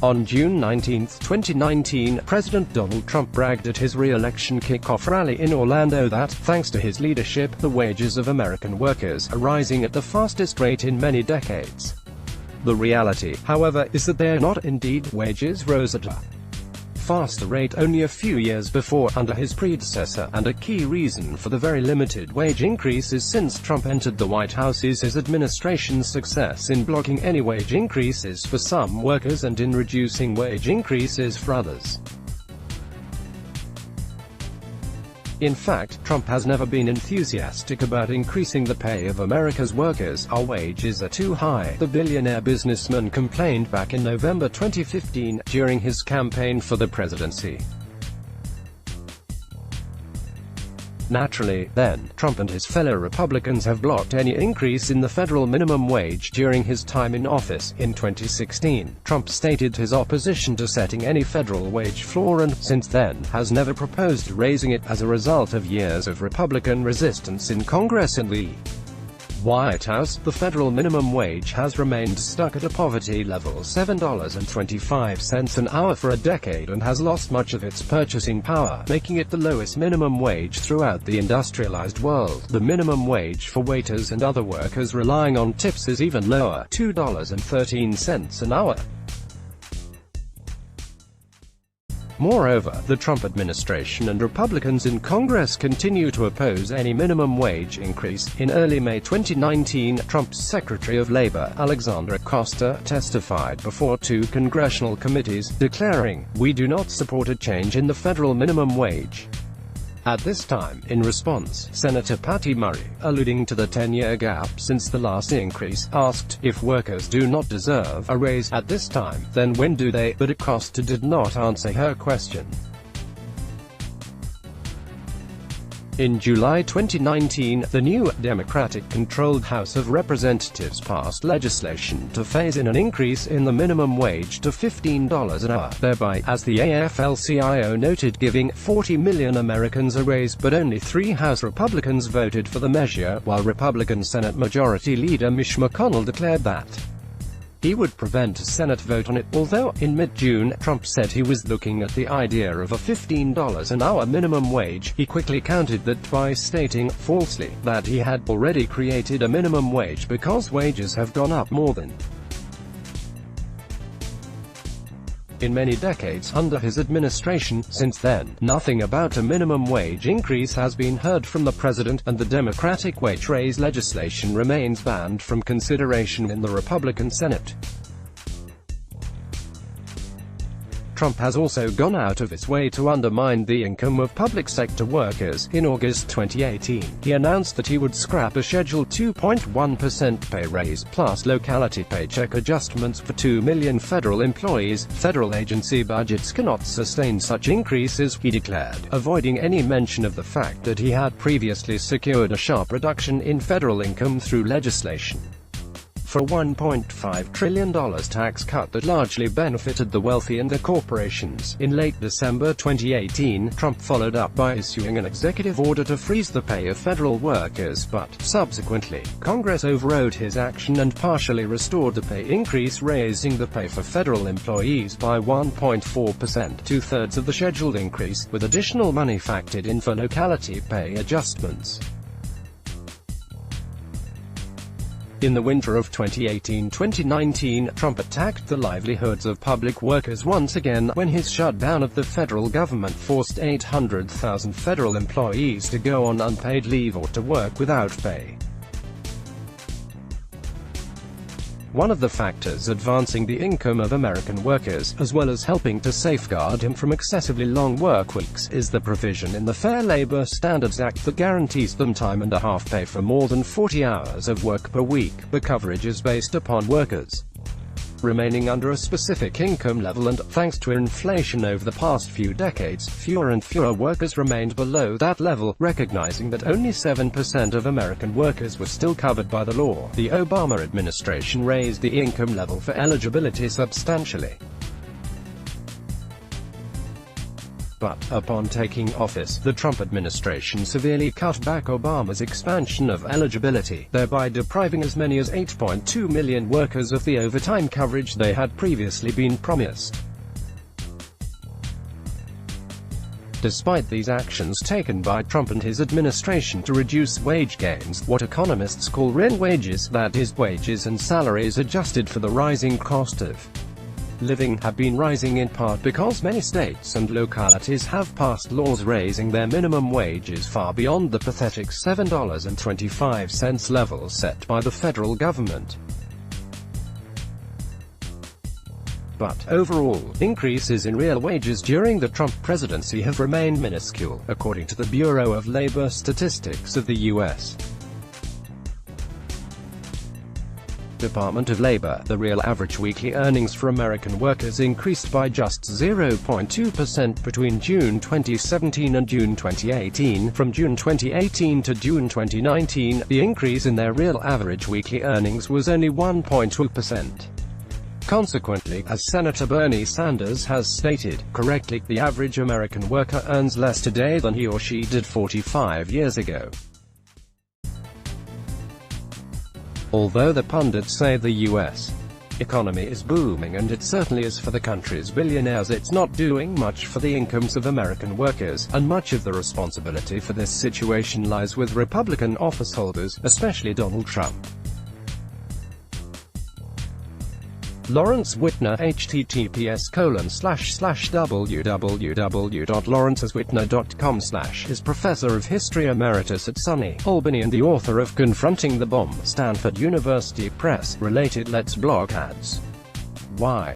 On June 19, 2019, President Donald Trump bragged at his re-election kickoff rally in Orlando that, thanks to his leadership, the wages of American workers are rising at the fastest rate in many decades. The reality, however, is that they are not. Indeed, wages rose at a faster rate only a few years before, under his predecessor, and a key reason for the very limited wage increases since Trump entered the White House is his administration's success in blocking any wage increases for some workers and in reducing wage increases for others. In fact, Trump has never been enthusiastic about increasing the pay of America's workers. "Our wages are too high," the billionaire businessman complained back in November 2015, during his campaign for the presidency. Naturally, then, Trump and his fellow Republicans have blocked any increase in the federal minimum wage during his time in office. In 2016, Trump stated his opposition to setting any federal wage floor and, since then, has never proposed raising it, as a result of years of Republican resistance in Congress and the White House. The federal minimum wage has remained stuck at a poverty level $7.25 an hour for a decade and has lost much of its purchasing power, making it the lowest minimum wage throughout the industrialized world. The minimum wage for waiters and other workers relying on tips is even lower, $2.13 an hour. Moreover, the Trump administration and Republicans in Congress continue to oppose any minimum wage increase. In early May 2019, Trump's Secretary of Labor, Alexandra Acosta, testified before two congressional committees, declaring, "We do not support a change in the federal minimum wage." At this time, in response, Senator Patty Murray, alluding to the 10-year gap since the last increase, asked, "If workers do not deserve a raise at this time, then when do they?" But Acosta did not answer her question. In July 2019, the new, Democratic-controlled House of Representatives passed legislation to phase in an increase in the minimum wage to $15 an hour, thereby, as the AFL-CIO noted, giving 40 million Americans a raise. But only 3 House Republicans voted for the measure, while Republican Senate Majority Leader Mitch McConnell declared that he would prevent a Senate vote on it. Although, in mid-June, Trump said he was looking at the idea of a $15 an hour minimum wage, he quickly countered that by stating, falsely, that he had already created a minimum wage because wages have gone up more than in many decades under his administration. Since then, nothing about a minimum wage increase has been heard from the president, and the Democratic wage raise legislation remains banned from consideration in the Republican Senate. Trump has also gone out of his way to undermine the income of public sector workers. In August 2018, he announced that he would scrap a scheduled 2.1% pay raise, plus locality paycheck adjustments for 2 million federal employees. Federal agency budgets cannot sustain such increases, he declared, avoiding any mention of the fact that he had previously secured a sharp reduction in federal income through legislation for a $1.5 trillion tax cut that largely benefited the wealthy and the corporations. In late December 2018, Trump followed up by issuing an executive order to freeze the pay of federal workers, but, subsequently, Congress overrode his action and partially restored the pay increase, raising the pay for federal employees by 1.4%, 2/3 of the scheduled increase, with additional money factored in for locality pay adjustments. In the winter of 2018-2019, Trump attacked the livelihoods of public workers once again, when his shutdown of the federal government forced 800,000 federal employees to go on unpaid leave or to work without pay. One of the factors advancing the income of American workers, as well as helping to safeguard them from excessively long work weeks, is the provision in the Fair Labor Standards Act that guarantees them time and a half pay for more than 40 hours of work per week. The coverage is based upon workers remaining under a specific income level, and, thanks to inflation over the past few decades, fewer and fewer workers remained below that level. Recognizing that only 7% of American workers were still covered by the law, the Obama administration raised the income level for eligibility substantially. But, upon taking office, the Trump administration severely cut back Obama's expansion of eligibility, thereby depriving as many as 8.2 million workers of the overtime coverage they had previously been promised. Despite these actions taken by Trump and his administration to reduce wage gains, what economists call real wages, that is, wages and salaries adjusted for the rising cost of living, have been rising in part because many states and localities have passed laws raising their minimum wages far beyond the pathetic $7.25 level set by the federal government. But, overall, increases in real wages during the Trump presidency have remained minuscule, according to the Bureau of Labor Statistics of the U.S. Department of Labor, the real average weekly earnings for American workers increased by just 0.2% between June 2017 and June 2018. From June 2018 to June 2019, the increase in their real average weekly earnings was only 1.2%. Consequently, as Senator Bernie Sanders has stated, correctly, the average American worker earns less today than he or she did 45 years ago. Although the pundits say the U.S. economy is booming, and it certainly is for the country's billionaires, it's not doing much for the incomes of American workers, and much of the responsibility for this situation lies with Republican officeholders, especially Donald Trump. Lawrence Whitner, https://www.lawrencewhitner.com/ is professor of history emeritus at SUNY Albany and the author of Confronting the Bomb, Stanford University Press, related Let's Block Ads. Why?